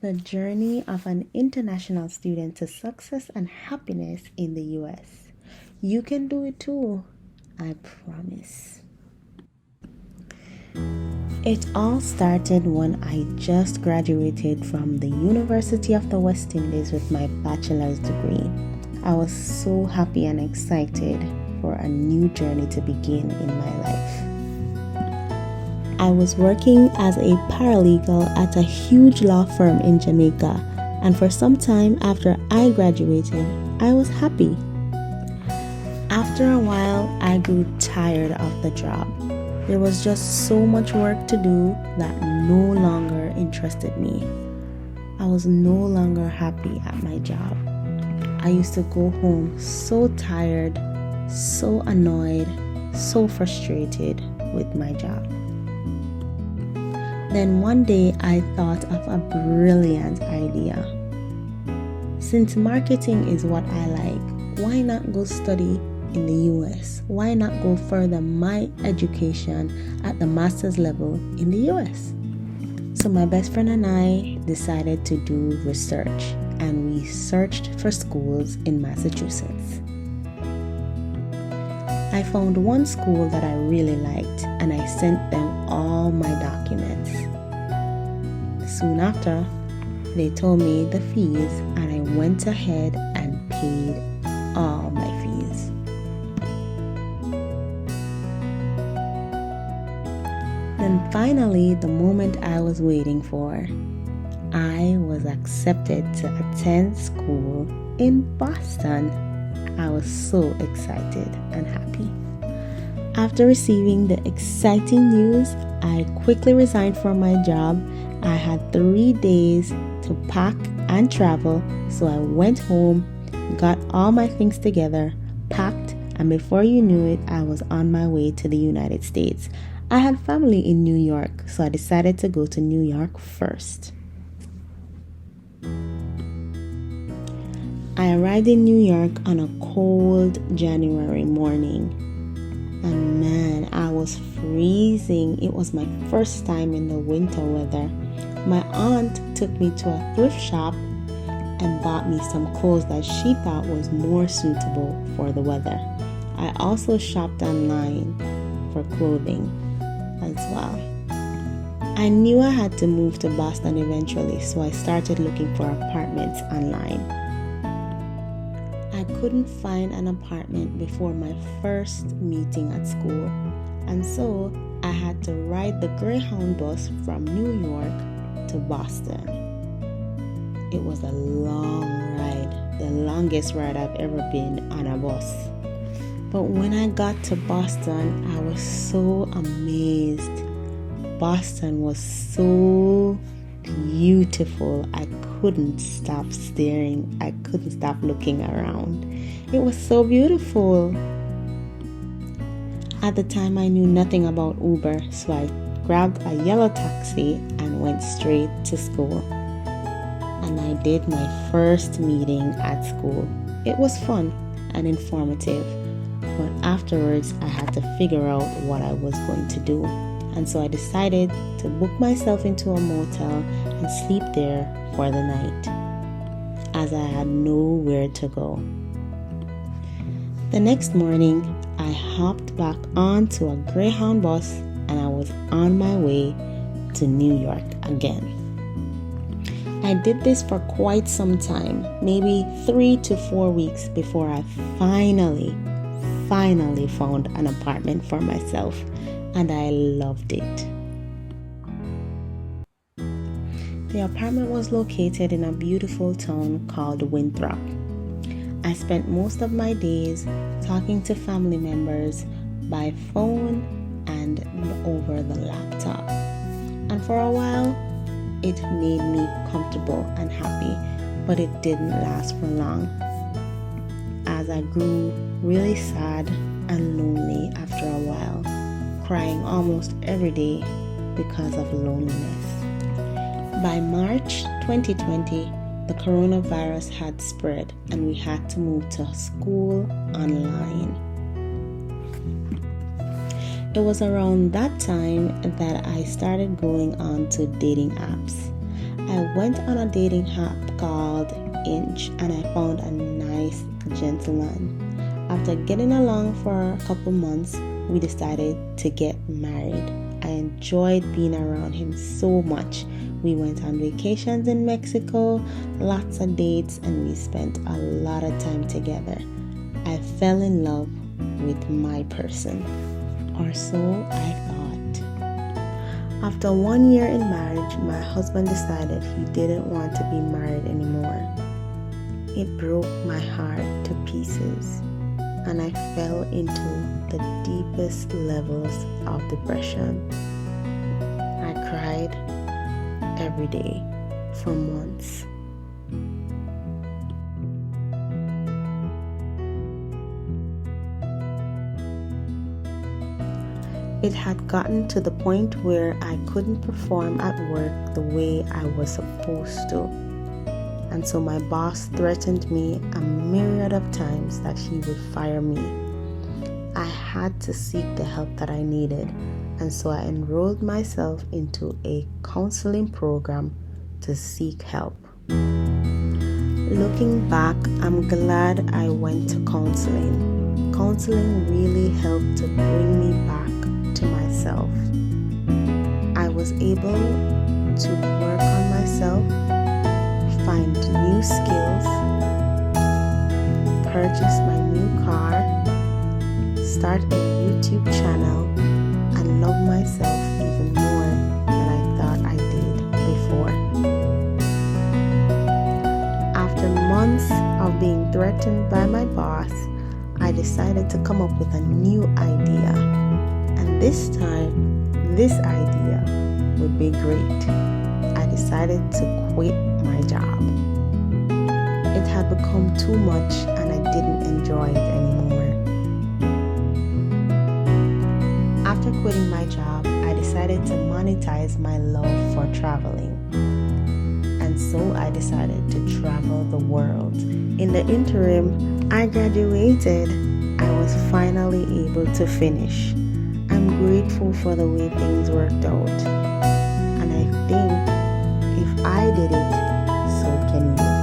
The journey of an international student to success and happiness in the US. You can do it too, I promise. It all started when I just graduated from the University of the West Indies with my bachelor's degree. I was so happy and excited for a new journey to begin in my life. I was working as a paralegal at a huge law firm in Jamaica, and for some time after I graduated, I was happy. After a while, I grew tired of the job. There was just so much work to do that no longer interested me. I was no longer happy at my job. I used to go home so tired, so annoyed, so frustrated with my job. Then one day I thought of a brilliant idea. Since marketing is what I like, why not go study in the US? Why not go further my education at the master's level in the US? So my best friend and I decided to do research, and we searched for schools in Massachusetts. I found one school that I really liked, and I sent them all my documents. Soon after, they told me the fees, and I went ahead and paid all my fees. Then finally, the moment I was waiting for, I was accepted to attend school in Boston. I was so excited and happy. After receiving the exciting news, I quickly resigned from my job. I had 3 days to pack and travel, so I went home, got all my things together, packed, and before you knew it, I was on my way to the United States. I had family in New York, so I decided to go to New York first. I arrived in New York on a cold January morning. And man, I was freezing. It was my first time in the winter weather. My aunt took me to a thrift shop and bought me some clothes that she thought was more suitable for the weather. I also shopped online for clothing as well. I knew I had to move to Boston eventually, so I started looking for apartments online. I couldn't find an apartment before my first meeting at school, and so I had to ride the Greyhound bus from New York to Boston. It was a long ride, the longest ride I've ever been on a bus. But when I got to Boston, I was so amazed. Boston was so beautiful. I couldn't stop staring. I couldn't stop looking around. It was so beautiful. At the time, I knew nothing about Uber, so I grabbed a yellow taxi and went straight to school. And I did my first meeting at school. It was fun and informative, but afterwards I had to figure out what I was going to do. And so I decided to book myself into a motel and sleep there for the night, as I had nowhere to go. The next morning, I hopped back onto a Greyhound bus and I was on my way to New York again. I did this for quite some time, maybe 3 to 4 weeks before I finally found an apartment for myself, and I loved it. The apartment was located in a beautiful town called Winthrop. I spent most of my days talking to family members by phone and over the laptop. And for a while, it made me comfortable and happy, but it didn't last for long, as I grew really sad and lonely after a while, crying almost every day because of loneliness. By March 2020, the coronavirus had spread and we had to move to school online. It was around that time that I started going on to dating apps. I went on a dating app called Inch and I found a nice gentleman. After getting along for a couple months, we decided to get married. I enjoyed being around him so much. We went on vacations in Mexico, lots of dates, and we spent a lot of time together. I fell in love with my person, or so I thought. After 1 year in marriage, my husband decided he didn't want to be married anymore. It broke my heart to pieces, and I fell into the deepest levels of depression. I cried every day for months. It had gotten to the point where I couldn't perform at work the way I was supposed to. And so my boss threatened me a myriad of times that he would fire me. I had to seek the help that I needed, and so I enrolled myself into a counseling program to seek help. Looking back, I'm glad I went to counseling. Counseling really helped to bring me back to myself. I was able to work on myself, find new skills, purchase my new car, start a YouTube channel, and love myself even more than I thought I did before. After months of being threatened by my boss, I decided to come up with a new idea. And this time, this idea would be great. I decided to quit my job. It had become too much and I didn't enjoy it anymore. After quitting my job, I decided to monetize my love for traveling. And so I decided to travel the world. In the interim, I graduated. I was finally able to finish. I'm grateful for the way things worked out. And I think if I did it, so can you.